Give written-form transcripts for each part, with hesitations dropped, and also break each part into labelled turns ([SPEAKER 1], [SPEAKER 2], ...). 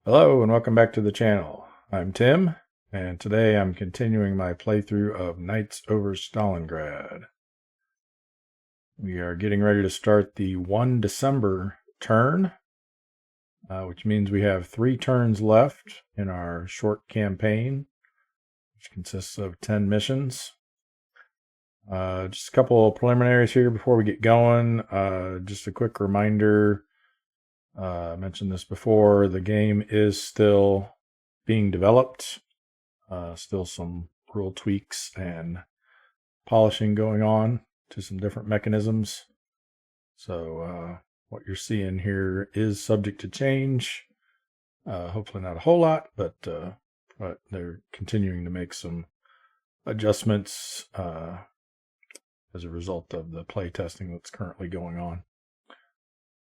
[SPEAKER 1] Hello and welcome back to the channel. I'm Tim, and today I'm continuing my playthrough of Knights over Stalingrad. We are getting ready to start the 1 December turn, which means we have 3 turns left in our short campaign, which consists of 10 missions. Just a couple of preliminaries here before we get going. Just a quick reminder. I mentioned this before. The game is still being developed. Still some rule tweaks and polishing going on to some different mechanisms. So what you're seeing here is subject to change. Hopefully not a whole lot, but they're continuing to make some adjustments as a result of the play testing that's currently going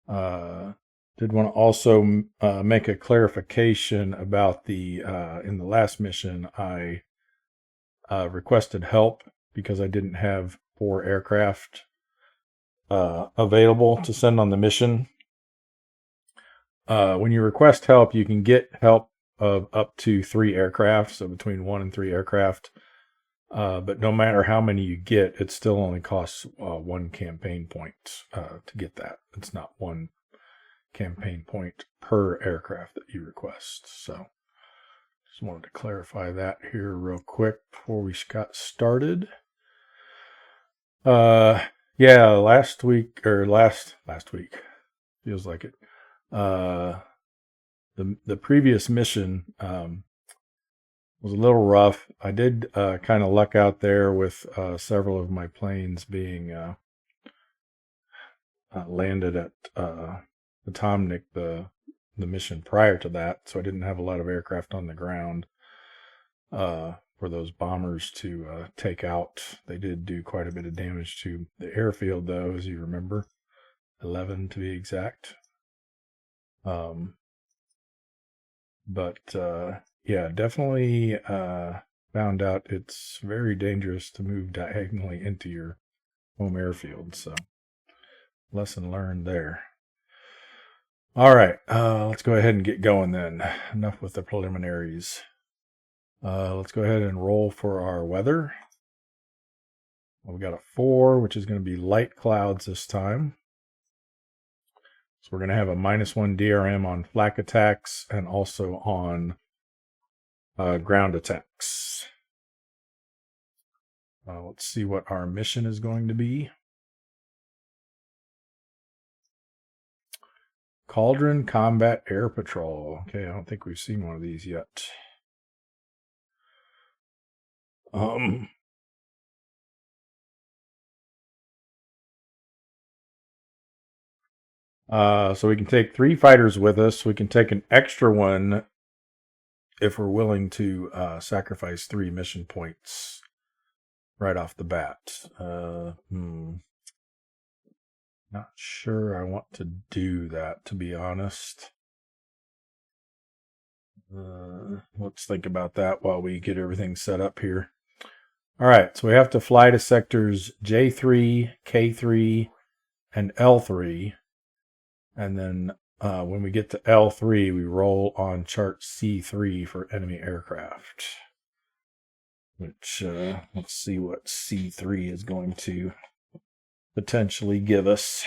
[SPEAKER 1] on. Did want to also make a clarification about the in the last mission I requested help because I didn't have 4 aircraft available to send on the mission. When you request help, you can get help of up to 3 aircraft, so between 1 and 3 aircraft. But no matter how many you get, it still only costs 1 campaign point to get that. It's not 1 campaign point per aircraft that you request. So just wanted to clarify that here real quick before we got started. Yeah, last week feels like it. The previous mission was a little rough. I did kind of luck out there with several of my planes being landed at Potomnik, the mission prior to that, so I didn't have a lot of aircraft on the ground for those bombers to take out. They did do quite a bit of damage to the airfield, though, as you remember, 11 to be exact. But yeah, definitely found out it's very dangerous to move diagonally into your home airfield. So lesson learned there. All right, let's go ahead and get going then. Enough with the preliminaries. Let's go ahead and roll for our weather. Well, we got a 4, which is going to be light clouds this time. So we're going to have a -1 DRM on flak attacks and also on ground attacks. Let's see what our mission is going to be. Cauldron Combat Air Patrol. Okay, I don't think we've seen one of these yet. So we can take 3 fighters with us. We can take an extra one if we're willing to sacrifice 3 mission points right off the bat. Not sure I want to do that, to be honest. Let's think about that while we get everything set up here. All right, so we have to fly to sectors J3, K3, and L3. And then when we get to L3, we roll on chart C3 for enemy aircraft. Which, let's see what C3 is going to potentially give us.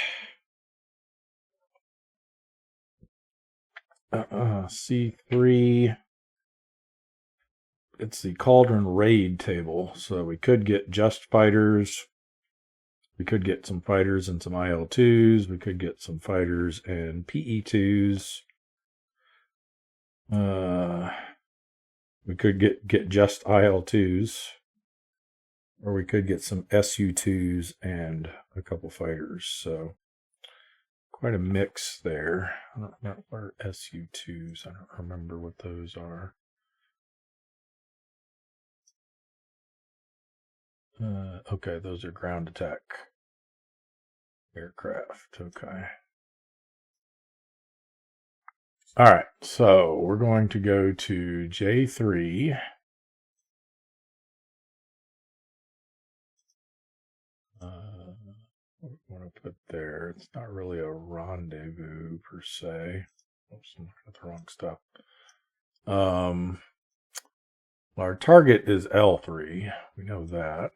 [SPEAKER 1] C3, it's the Cauldron Raid table. So we could get just fighters. We could get some fighters and some IL-2s. We could get some fighters and PE-2s. We could get just IL-2s. Or we could get some SU-2s and a couple fighters. So quite a mix there. I don't know what are SU-2s. I don't remember what those are. Okay, those are ground attack aircraft. Okay. All right, so we're going to go to J3. What do we want to put there? It's not really a rendezvous per se. Oops, I'm looking at the wrong stuff. Our target is L3. We know that.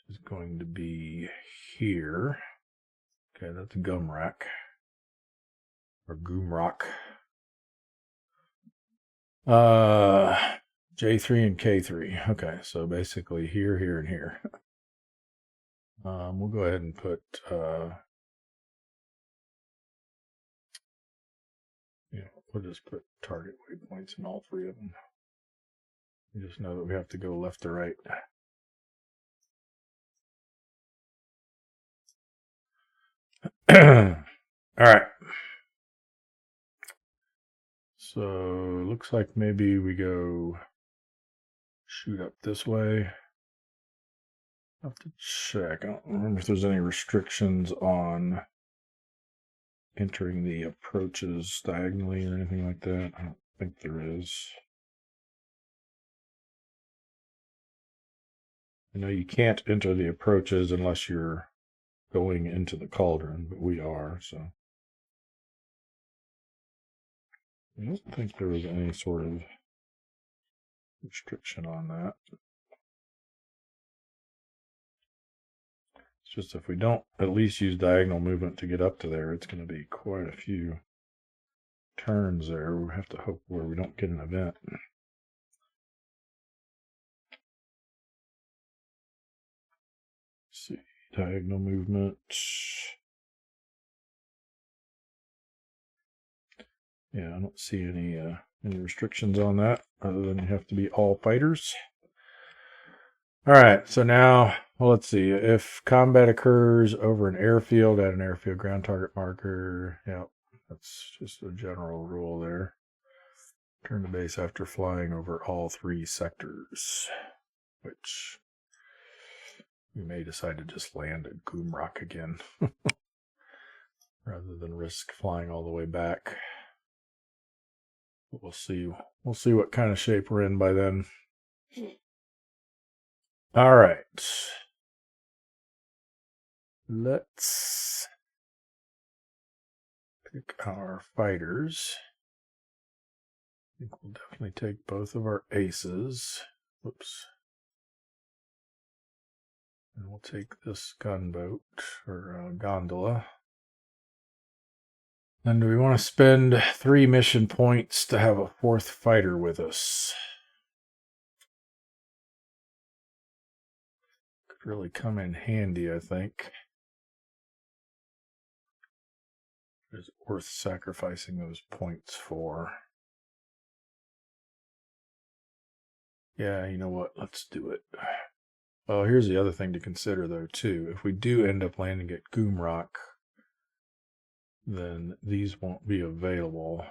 [SPEAKER 1] It's going to be here. Okay, that's Gumrak. Or Gumrock. J3 and K3. Okay, so basically here, here, and here. We'll go ahead and put we'll just put target waypoints in all three of them. You just know that we have to go left to right. All right. So looks like maybe we go shoot up this way. I'll have to check. I don't remember if there's any restrictions on entering the approaches diagonally or anything like that. I don't think there is. I know you can't enter the approaches unless you're going into the cauldron, but we are, so. I don't think there was any sort of restriction on that. It's just if we don't at least use diagonal movement to get up to there, it's going to be quite a few turns there. We have to hope where we don't get an event. Let's see, diagonal movement. Yeah, I don't see any restrictions on that, other than you have to be all fighters. All right, so now, well, let's see. If combat occurs over an airfield at an airfield ground target marker, yeah, that's just a general rule there. Turn to base after flying over all three sectors, which we may decide to just land at Gumrock again, rather than risk flying all the way back. But we'll see. We'll see what kind of shape we're in by then. All right. Let's pick our fighters. I think we'll definitely take both of our aces. Whoops. And we'll take this gunboat, or gondola. And do we want to spend 3 mission points to have a 4th fighter with us? Could really come in handy, I think. Is it worth sacrificing those points for? Yeah, you know what? Let's do it. Well, here's the other thing to consider, though, too. If we do end up landing at Gumrock, then these won't be available.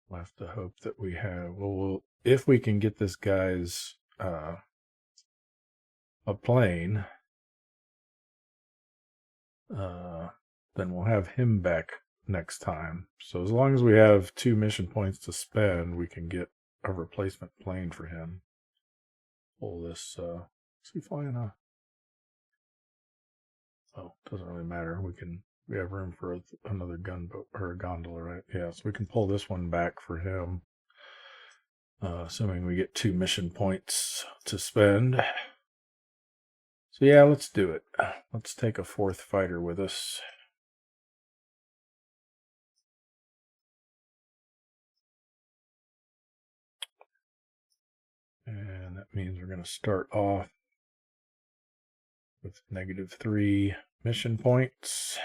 [SPEAKER 1] We'll have to hope that we have... Well, if we can get this guy's a plane, then we'll have him back next time. So as long as we have 2 mission points to spend, we can get a replacement plane for him. Pull this, is he flying a... Oh, doesn't really matter. We have room for another gunboat or a gondola, right? Yeah, so we can pull this one back for him. Assuming we get 2 mission points to spend. So yeah, let's do it. Let's take a 4th fighter with us. And that means we're going to start off with -3 mission points.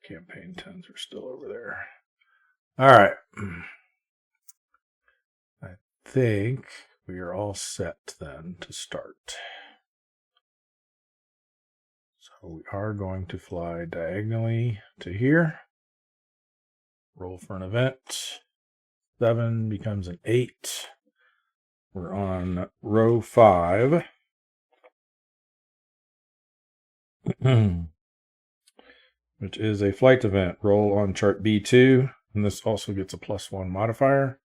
[SPEAKER 1] Campaign 10s are still over there. All right. I think we are all set then to start. So we are going to fly diagonally to here. Roll for an event. 7 becomes an 8. We're on row 5. Which is a flight event. Roll on chart B2. And this also gets a +1 modifier.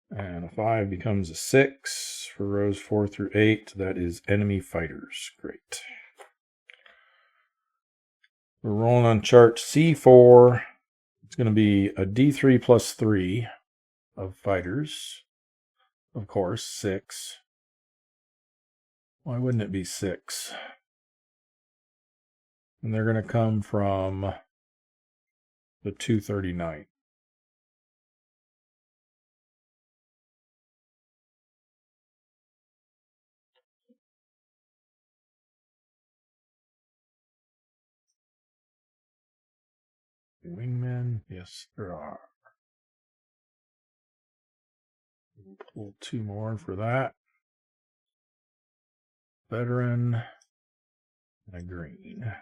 [SPEAKER 1] And a 5 becomes a 6 for rows 4 through 8. That is enemy fighters. Great. We're rolling on chart C4. It's going to be a D3 plus 3 of fighters. Of course, 6. Why wouldn't it be 6? And they're going to come from the 239. Wingmen, yes, there are. We'll pull 2 more for that. Veteran and a green.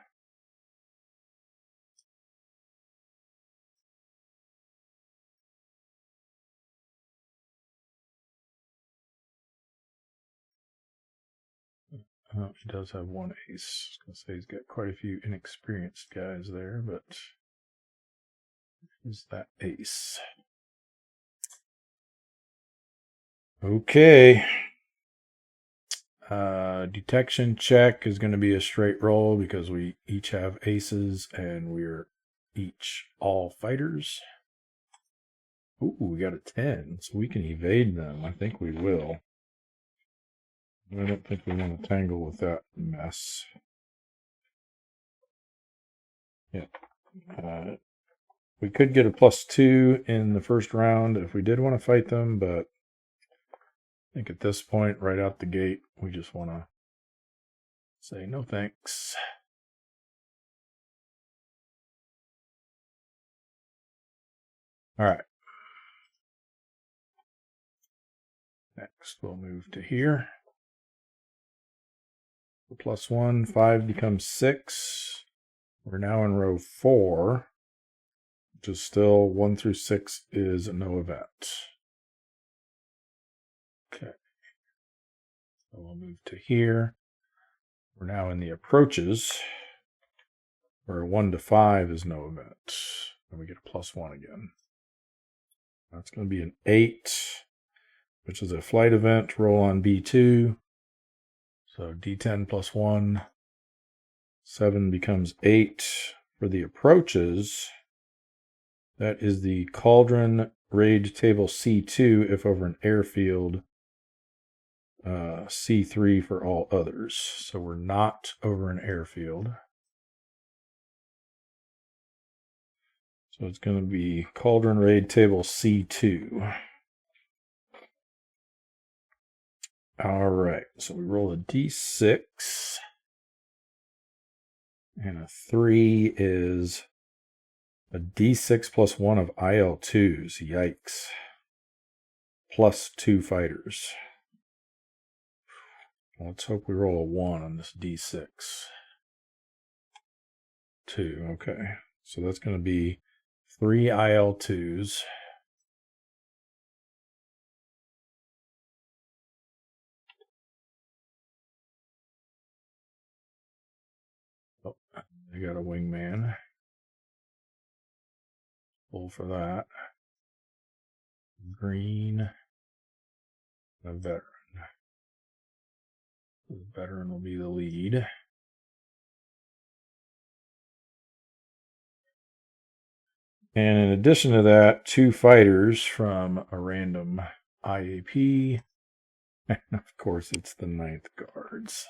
[SPEAKER 1] He does have 1 ace. I was going to say he's got quite a few inexperienced guys there, but is that ace? Okay. Detection check is going to be a straight roll because we each have aces and we're each all fighters. Ooh, we got a 10, so we can evade them. I think we will. I don't think we want to tangle with that mess. Yeah. We could get a +2 in the first round if we did want to fight them, but I think at this point, right out the gate, we just want to say no thanks. All right. Next, we'll move to here. The +1, 5 becomes 6. We're now in row 4, which is still 1 through 6 is a no event. Okay. So we'll move to here. We're now in the approaches, where 1 to 5 is no event. And we get a +1 again. That's going to be an 8, which is a flight event. Roll on B2. So D10 plus 1. 7 becomes 8. For the approaches, that is the Cauldron Raid Table C2 if over an airfield. C3 for all others. So we're not over an airfield. So it's going to be Cauldron Raid Table C2. All right, so we roll a D6. And a 3 is a D6 plus 1 of IL2s. Yikes. Plus 2 fighters. Let's hope we roll a 1 on this D6. 2, okay. So that's going to be 3 IL2s. Oh, they got a wingman. Pull for that. Green. A veteran. The veteran will be the lead. And in addition to that, 2 fighters from a random IAP. And of course, it's the 9th Guards.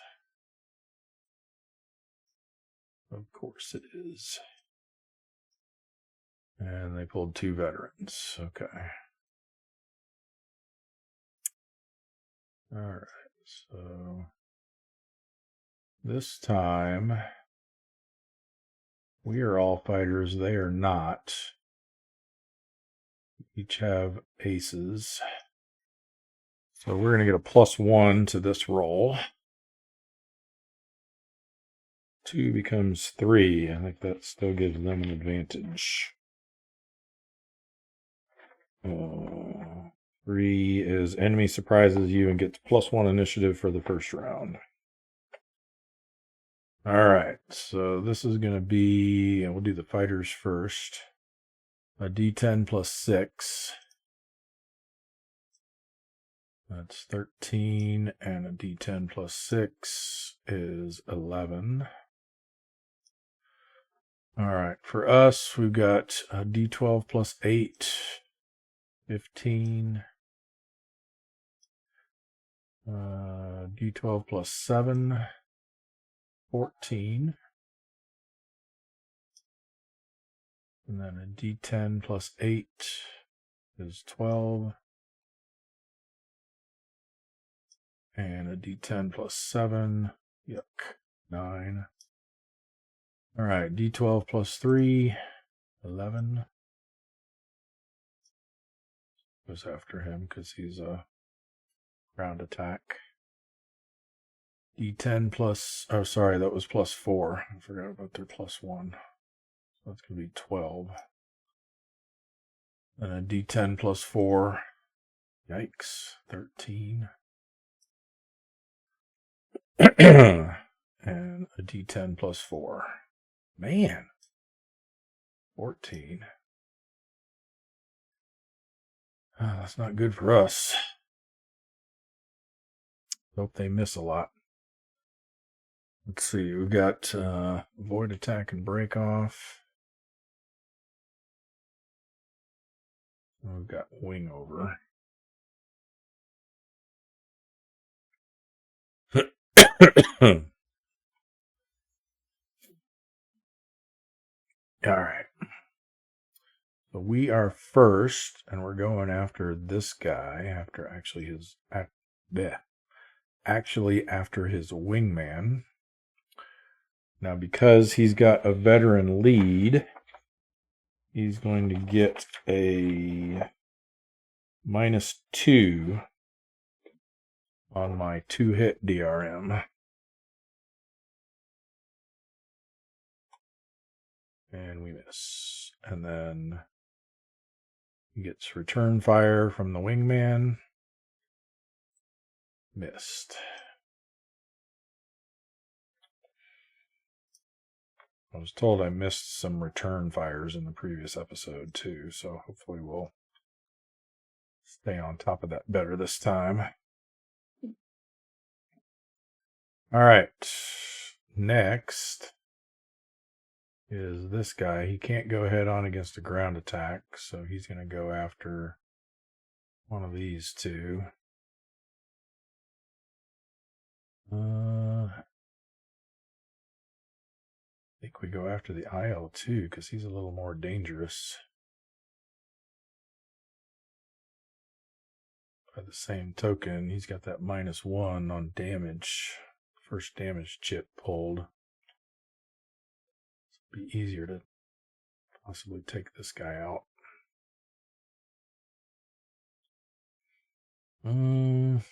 [SPEAKER 1] Of course it is. And they pulled 2 veterans. Okay. All right. So this time we are all fighters. They are not. Each have aces. So we're going to get a +1 to this roll. 2 becomes 3. I think that still gives them an advantage. 3 is enemy surprises you and gets +1 initiative for the first round. All right, so this is going to be, and we'll do the fighters first. A D10 plus 6. That's 13, and a D10 plus 6 is 11. All right, for us, we've got a D12 plus 8, 15. D12 plus 7, 14. And then a D10 plus 8 is 12. And a D10 plus 7, yuck, 9. All right, D12 plus 3, 11. Goes after him because he's a ground attack. D10 plus, oh, sorry, that was plus 4. I forgot about their plus 1. So that's going to be 12. And a D10 plus 4. Yikes, 13. And a D10 plus 4. Man, 14. Oh, that's not good for us. Hope they miss a lot. Let's see, we've got avoid attack and break off. We've got wing over. All right. So we are first, and we're going after this guy after actually after his wingman. Now, because he's got a veteran lead, he's going to get a -2 on my 2-hit DRM. And we miss. And then he gets return fire from the wingman. Missed. I was told I missed some return fires in the previous episode too, so hopefully we'll stay on top of that better this time. All right. Next is this guy. He can't go head on against a ground attack, so he's going to go after one of these two. I think we go after the IL-2 because he's a little more dangerous. By the same token, he's got that -1 on damage. First damage chip pulled. It'll be easier to possibly take this guy out. Let's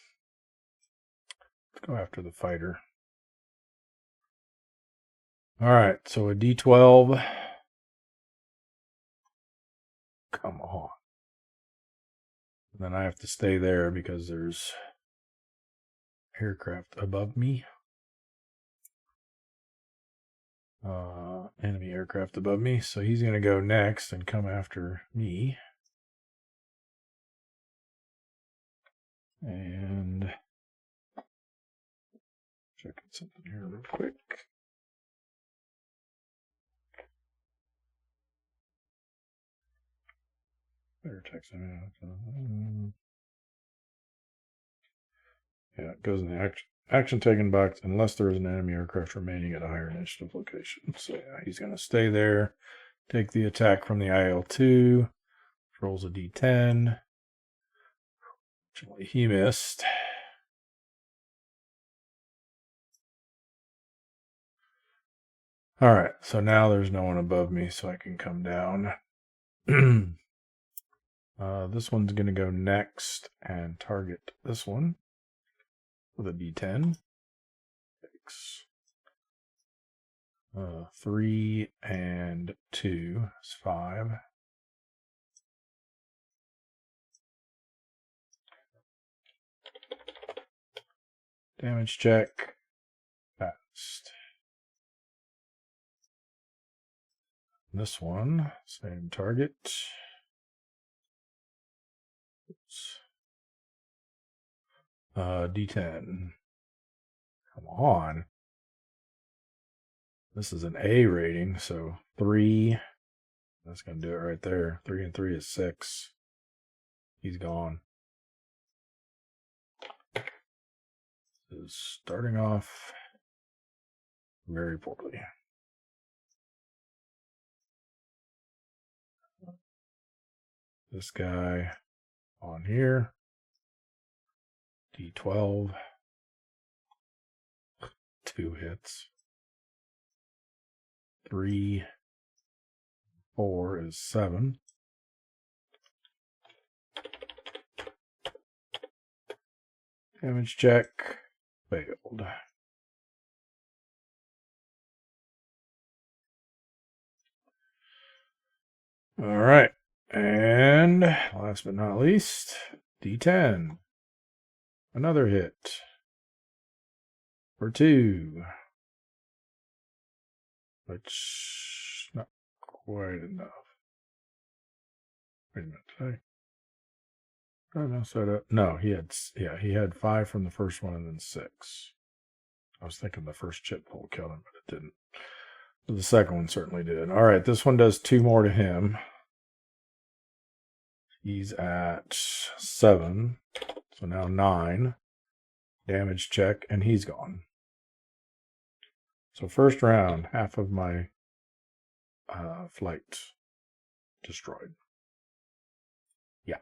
[SPEAKER 1] go after the fighter. All right, so a D12. Come on. And then I have to stay there because there's aircraft above me. Enemy aircraft above me. So he's going to go next and come after me. And checking something here real quick. Better text him. Yeah, it goes in the action taken box unless there is an enemy aircraft remaining at a higher initiative location. So yeah, he's going to stay there, take the attack from the IL-2, rolls a D10. Fortunately, he missed. All right, so now there's no one above me, so I can come down. This one's going to go next and target this one with a D10. 3 and 2 is 5. Damage check. Passed. This one, same target. Oops. D10. Come on. This is an A rating, so 3. That's going to do it right there. 3 and 3 is 6. He's gone. Is starting off very poorly. This guy on here, D12, 2 hits. 3, 4 is 7. Damage check, failed. All right, and last but not least, D10. Another hit for 2, which not quite enough. Wait a minute, did I mess that up? No, he had 5 from the first one and then 6. I was thinking the first chip pull killed him, but it didn't. The second one certainly did. All right, this one does 2 more to him. He's at 7, so now 9. Damage check, and he's gone. So first round, half of my flight destroyed. Yeah.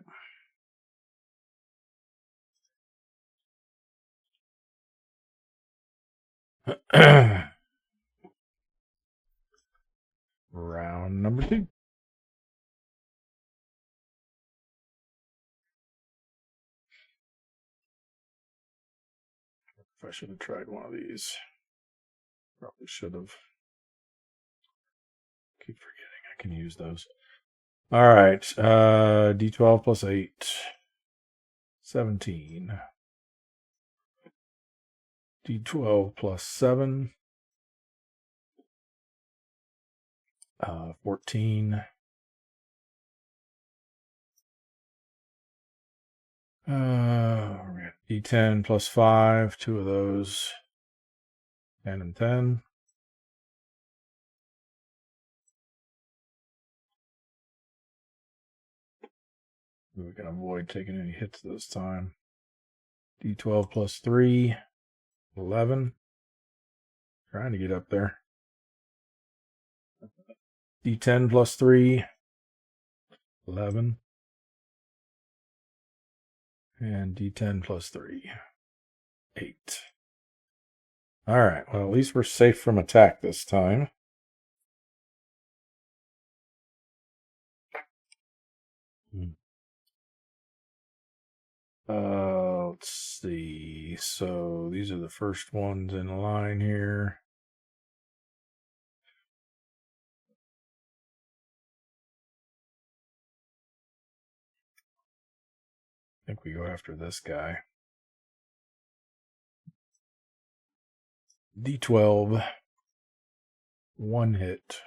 [SPEAKER 1] Round number 2. If I should have tried one of these. Probably should have. Keep forgetting I can use those. All right. D12 plus 8. 17. D12 plus 7. 14. D10 plus 5. 2 of those. 10 and 10. We can avoid taking any hits this time. D12 plus 3. 11. Trying to get up there. D10 plus 3. 11. And D10 plus 3. 8. All right. Well, at least we're safe from attack this time. Let's see. So these are the first ones in line here. I think we go after this guy. D12. 1 hit.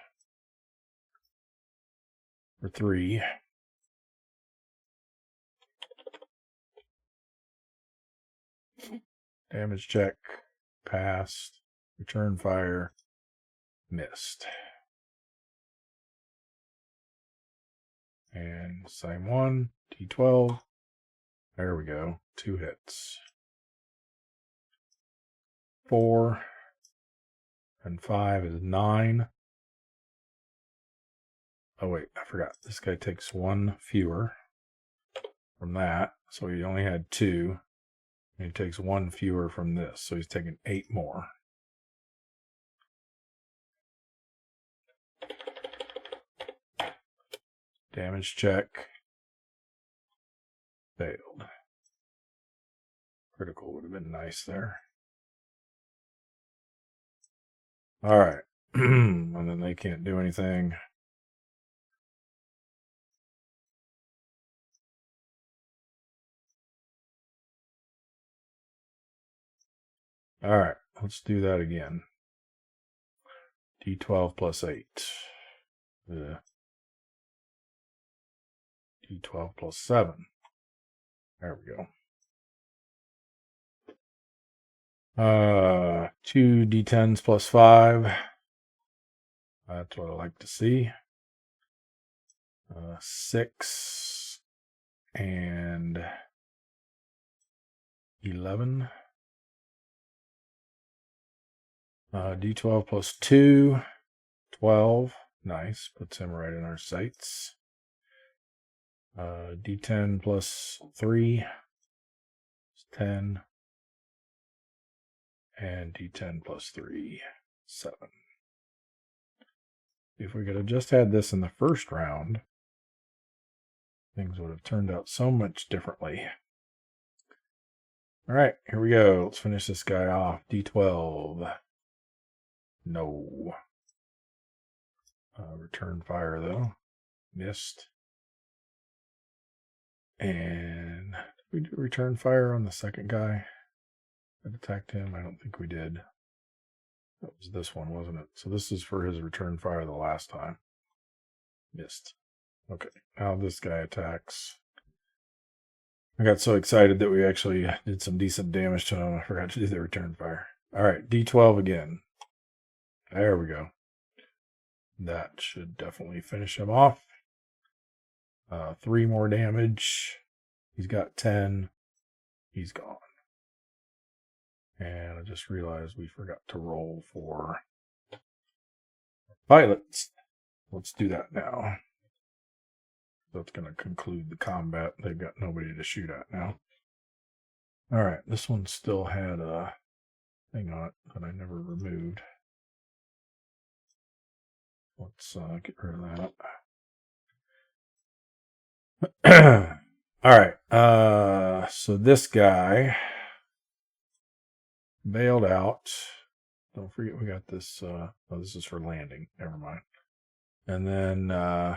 [SPEAKER 1] For 3. Damage check. Passed. Return fire. Missed. And same one. D12. There we go. 2 hits. 4 and 5 is 9. Oh, wait. I forgot. This guy takes 1 fewer from that. So he only had 2. And he takes 1 fewer from this. So he's taking 8 more. Damage check. Failed. Critical would have been nice there. All right. And then they can't do anything. All right. Let's do that again. D12 plus 8. D12 plus 7. There we go. 2 D10s plus 5. That's what I like to see. 6 and 11. D12 plus 2, 12. Nice. Puts him right in our sights. D10 plus 3 is 10. And D10 plus 3, 7. If we could have just had this in the first round, things would have turned out so much differently. All right, here we go. Let's finish this guy off. D12. No. Return fire, though. Missed. And did we do return fire on the second guy that attacked him? I don't think we did. That was this one, wasn't it? So this is for his return fire the last time. Missed. Okay, now this guy attacks. I got so excited that we actually did some decent damage to him. I forgot to do the return fire. All right, D12 again. There we go. That should definitely finish him off. 3 more damage. He's got 10. He's gone. And I just realized we forgot to roll for pilots. Let's do that now. That's going to conclude the combat. They've got nobody to shoot at now. All right, this one still had a thing on it that I never removed. Let's get rid of that. All right, so this guy bailed out. Don't forget we got this. Oh, this is for landing. Never mind. And then, oh,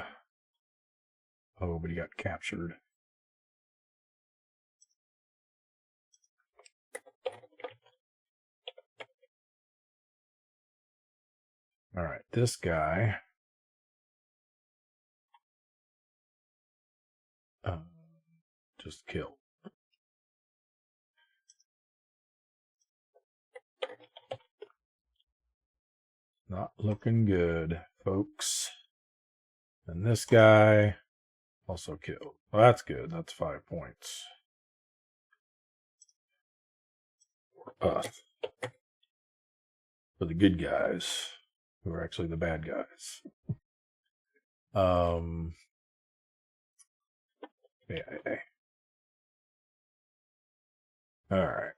[SPEAKER 1] but he got captured. All right, this guy just killed. Not looking good, folks. And this guy also killed. Well, that's good. That's 5 points. For us. For the good guys, who are actually the bad guys. Yeah. All right.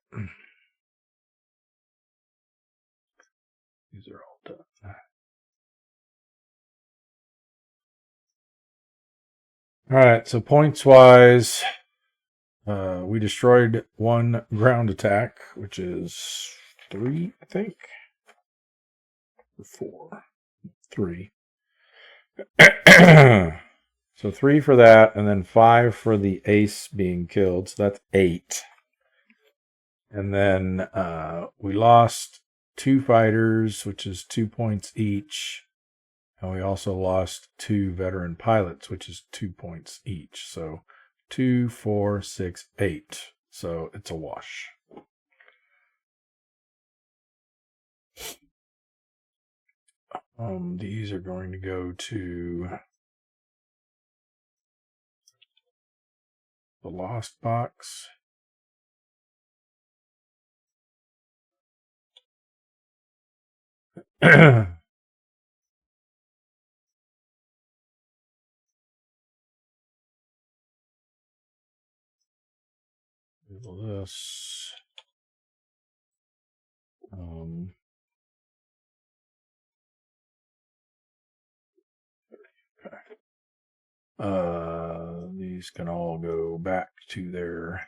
[SPEAKER 1] These are all done. All right, so points-wise, we destroyed 1 ground attack, which is 3, I think. Or 4. 3. So 3 for that, and then 5 for the ace being killed, so that's 8. And then we lost 2 fighters, which is 2 points each. And we also lost 2 veteran pilots, which is 2 points each. So 2, 4, 6, 8. So it's a wash. These are going to go to the lost box. This. These can all go back to their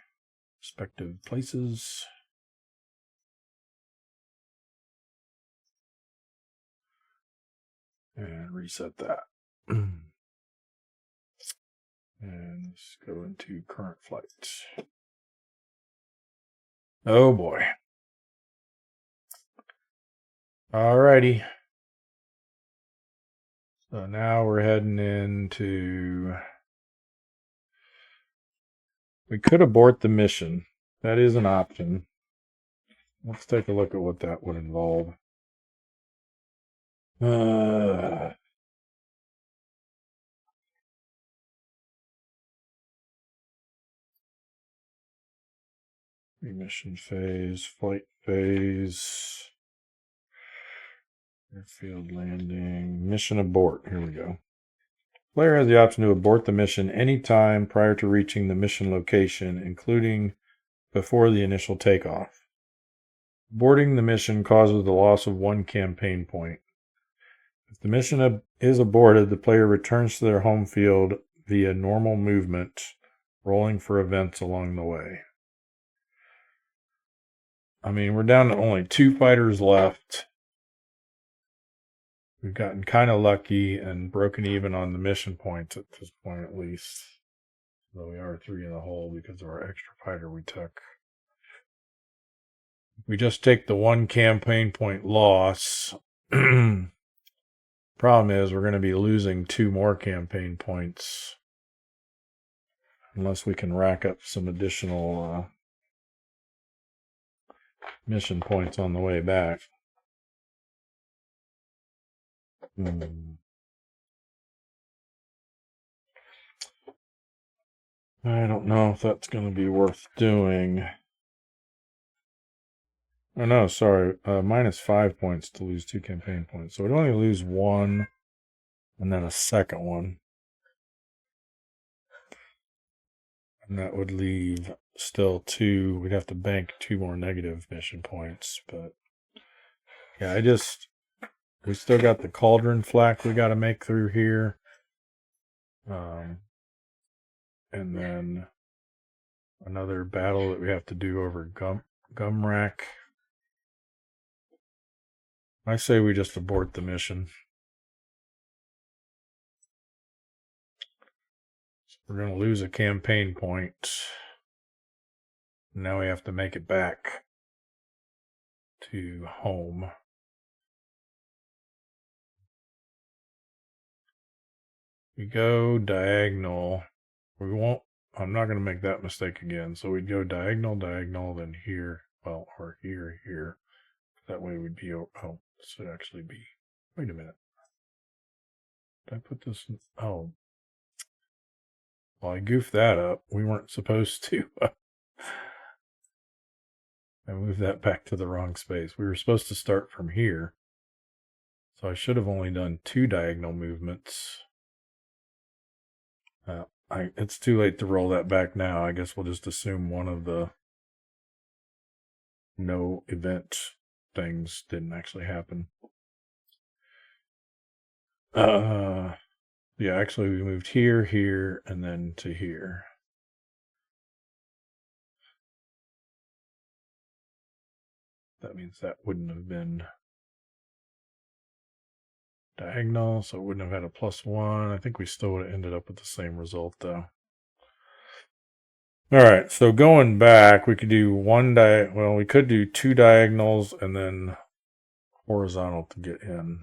[SPEAKER 1] respective places. And reset that. And let's go into current flight. Oh boy. Alrighty. So now we're heading into... We could abort the mission. That is an option. Let's take a look at what that would involve. Mission phase, flight phase, airfield landing, mission abort. Here we go. Player has the option to abort the mission anytime prior to reaching the mission location, including before the initial takeoff. Aborting the mission causes the loss of 1 campaign point. If the mission is aborted, the player returns to their home field via normal movement, rolling for events along the way. I mean, we're down to only 2 fighters left. We've gotten kind of lucky and broken even on the mission points at this point, at least. Though we are 3 in the hole because of our extra fighter we took. We just take the 1 campaign point loss. Problem is, we're going to be losing 2 more campaign points. Unless we can rack up some additional mission points on the way back. I don't know if that's going to be worth doing. Oh no, sorry. Minus 5 points to lose 2 campaign points. So we'd only lose 1 and then a second one. And that would leave still 2. We'd have to bank 2 more negative mission points. But yeah, we still got the cauldron flak we got to make through here. And then another battle that we have to do over Gumrack. I say we just abort the mission. So we're going to lose a campaign point. Now we have to make it back to home. We go diagonal. We won't. I'm not going to make that mistake again. So we'd go diagonal, diagonal, then here. Well, or here, here. That way we'd be. Oh, this would actually be. Wait a minute. Did I put this in? Oh. Well, I goofed that up. We weren't supposed to. I moved that back to the wrong space. We were supposed to start from here. So I should have only done 2 diagonal movements. It's too late to roll that back now. I guess we'll just assume one of the no event things didn't actually happen. Yeah, actually we moved here, here, and then to here. That means that wouldn't have been diagonal, so it wouldn't have had a +1. I think we still would have ended up with the same result, though. All right, so going back, we could do we could do 2 diagonals and then horizontal to get in.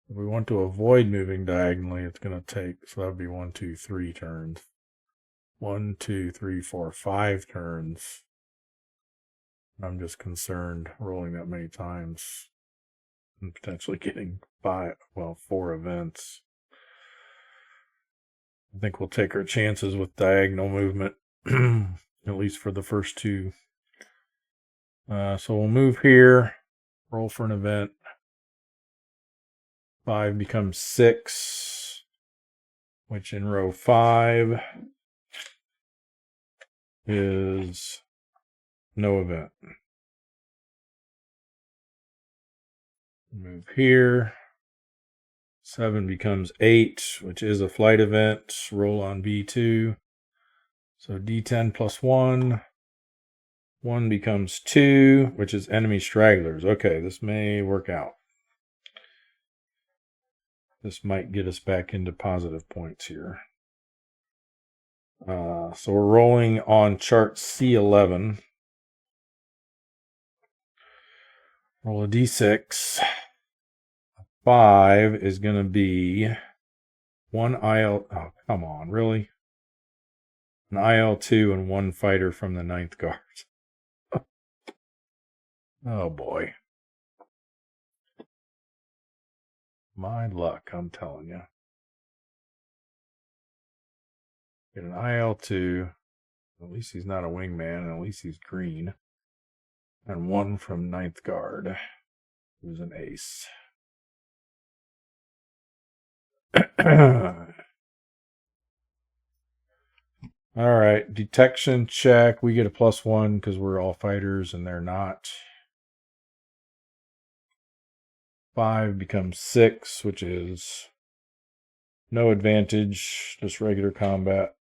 [SPEAKER 1] If we want to avoid moving diagonally, it's going to take, so that would be 1, 2, 3 turns. 1, 2, 3, 4, 5 turns. I'm just concerned rolling that many times and potentially getting 4 events. I think we'll take our chances with diagonal movement, at least for the first 2. So we'll move here, roll for an event. 5 becomes 6, which in row 5 is no event. Move here. 7 becomes 8, which is a flight event. Roll on B2. So D10 plus 1. 1 becomes 2, which is enemy stragglers. Okay, this may work out. This might get us back into positive points here. So we're rolling on chart C11. Roll a D6. 5 is going to be 1 IL. Oh, come on, really? An IL2 and 1 fighter from the 9th Guard. Oh boy. My luck, I'm telling you. Get an IL-2. At least he's not a wingman, and at least he's green. And one from Ninth Guard, who's an ace. All right, detection check. We get a +1 because we're all fighters and they're not. 5 becomes 6, which is no advantage, just regular combat.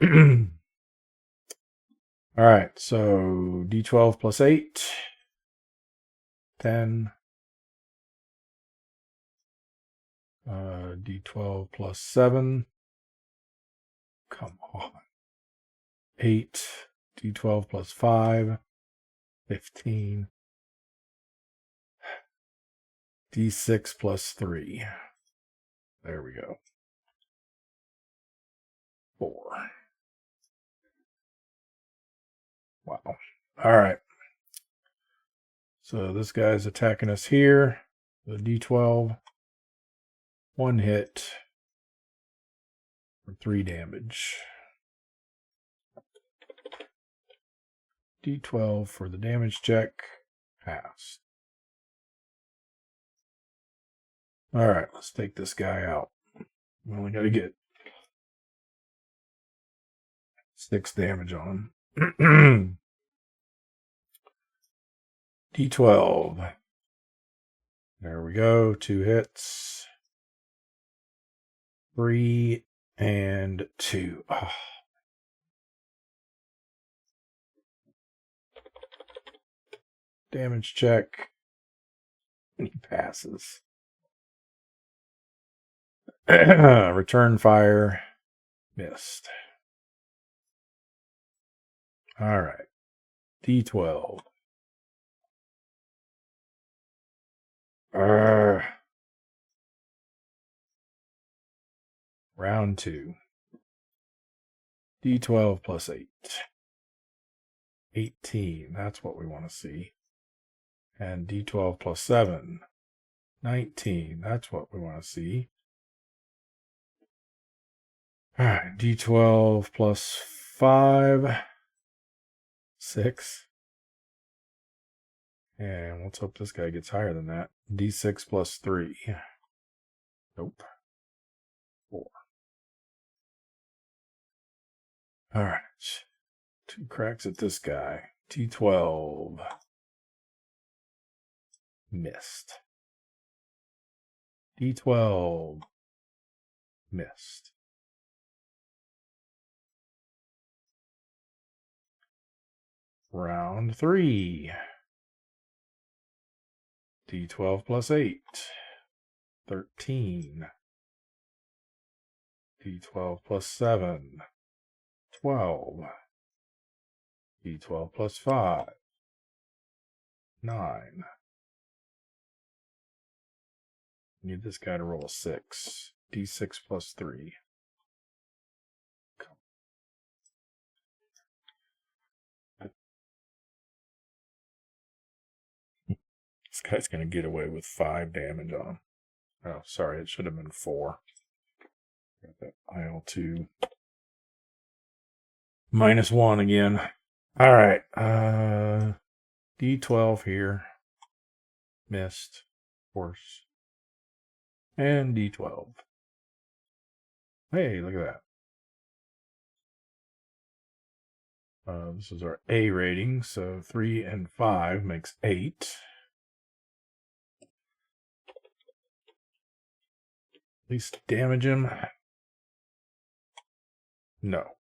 [SPEAKER 1] All right, so D12 plus 8, 10. D12 plus 7. Come on. 8. D12 plus 5. 15. D6 plus 3. There we go. 4. Wow. All right. So this guy's attacking us here. The D12. 1 hit for 3 damage. D12 for the damage check. Pass. All right, let's take this guy out. We only got to get 6 damage on him. D12. There we go. 2 hits. 3 and 2. Oh. Damage check. He passes. Return fire. Missed. All right. D12. Round 2. D12 plus 8. 18. That's what we want to see. And D12 plus 7. 19. That's what we want to see. All right. D12 plus 5. 6. And let's hope this guy gets higher than that. D6 plus 3. Nope. 4. All right. 2 cracks at this guy. D12. Missed. D12. Missed. Round 3. D12 plus 8. 13. D12 plus 7. 12. D12 plus 5. 9. Need this guy to roll a 6. D6 plus 3. This guy's going to get away with 5 damage on him. Oh, sorry, it should have been 4. Got that IL-2. -1 again. All right. D12 here. Missed. Of course. And D12. Hey, look at that. This is our A rating, so 3 and 5 makes 8. At least damage him. No.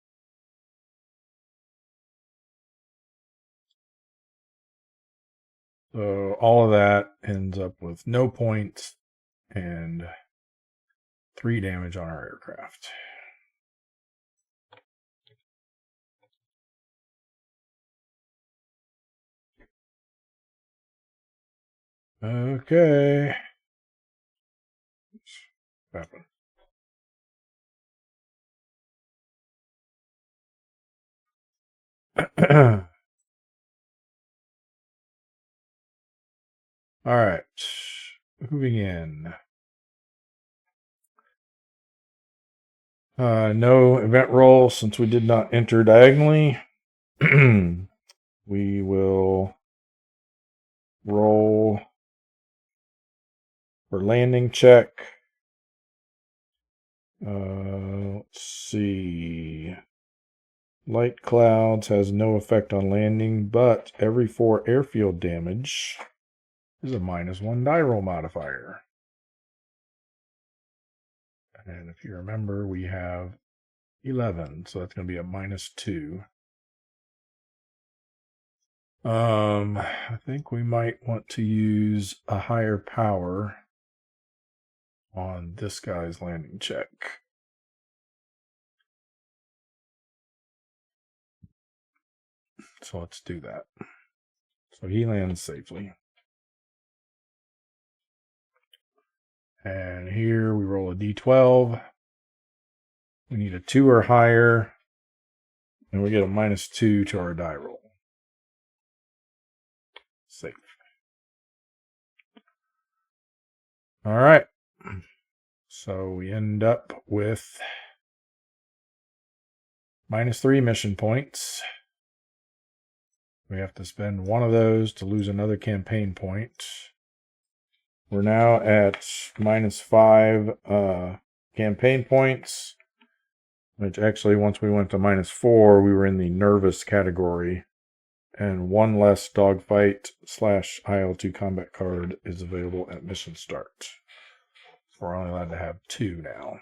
[SPEAKER 1] So all of that ends up with no points and 3 damage on our aircraft. Okay. What happened? All right. Moving in. No event roll since we did not enter diagonally. We will roll for landing check. Let's see. Light clouds has no effect on landing, but every 4 airfield damage is a -1 die roll modifier. And if you remember, we have 11, so that's going to be a -2. I think we might want to use a higher power on this guy's landing check. So let's do that. So he lands safely. And here we roll a d12. We need a 2 or higher. And we get a -2 to our die roll. Safe. All right. So we end up with -3 mission points. We have to spend one of those to lose another campaign point. We're now at -5 campaign points, which actually once we went to -4, we were in the nervous category. And 1 less dogfight / IL2 combat card is available at mission start. So we're only allowed to have 2 now,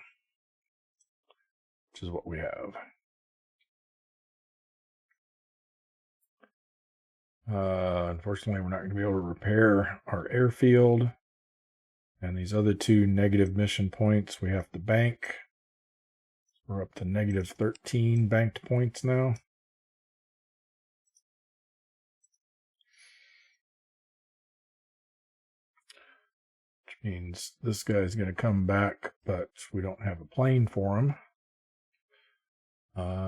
[SPEAKER 1] which is what we have. Unfortunately, we're not going to be able to repair our airfield. And these other 2 negative mission points we have to bank. We're up to -13 banked points now. Which means this guy's going to come back, but we don't have a plane for him.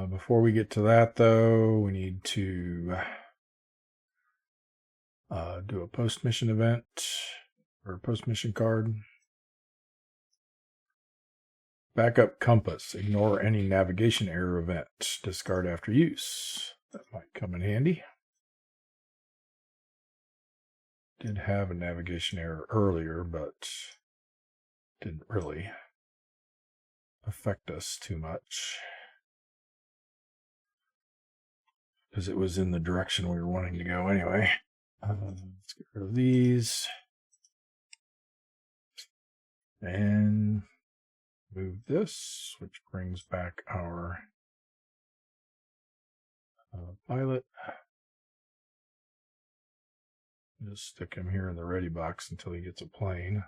[SPEAKER 1] Before we get to that, though, we need to do a post-mission event, or a post-mission card. Backup compass. Ignore any navigation error event. Discard after use. That might come in handy. Did have a navigation error earlier, but didn't really affect us too much, because it was in the direction we were wanting to go anyway. Let's get rid of these. And move this, which brings back our pilot. Just stick him here in the ready box until he gets a plane.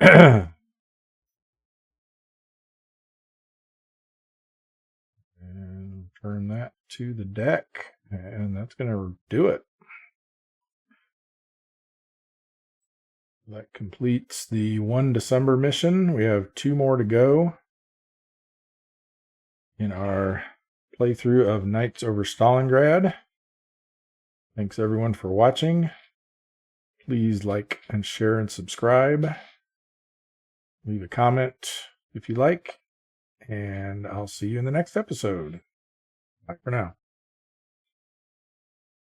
[SPEAKER 1] And turn that to the deck. And that's going to do it. That completes the 1 December mission. We have 2 more to go in our playthrough of Knights over Stalingrad. Thanks everyone for watching. Please like and share and subscribe. Leave a comment if you like. And I'll see you in the next episode. Bye for now.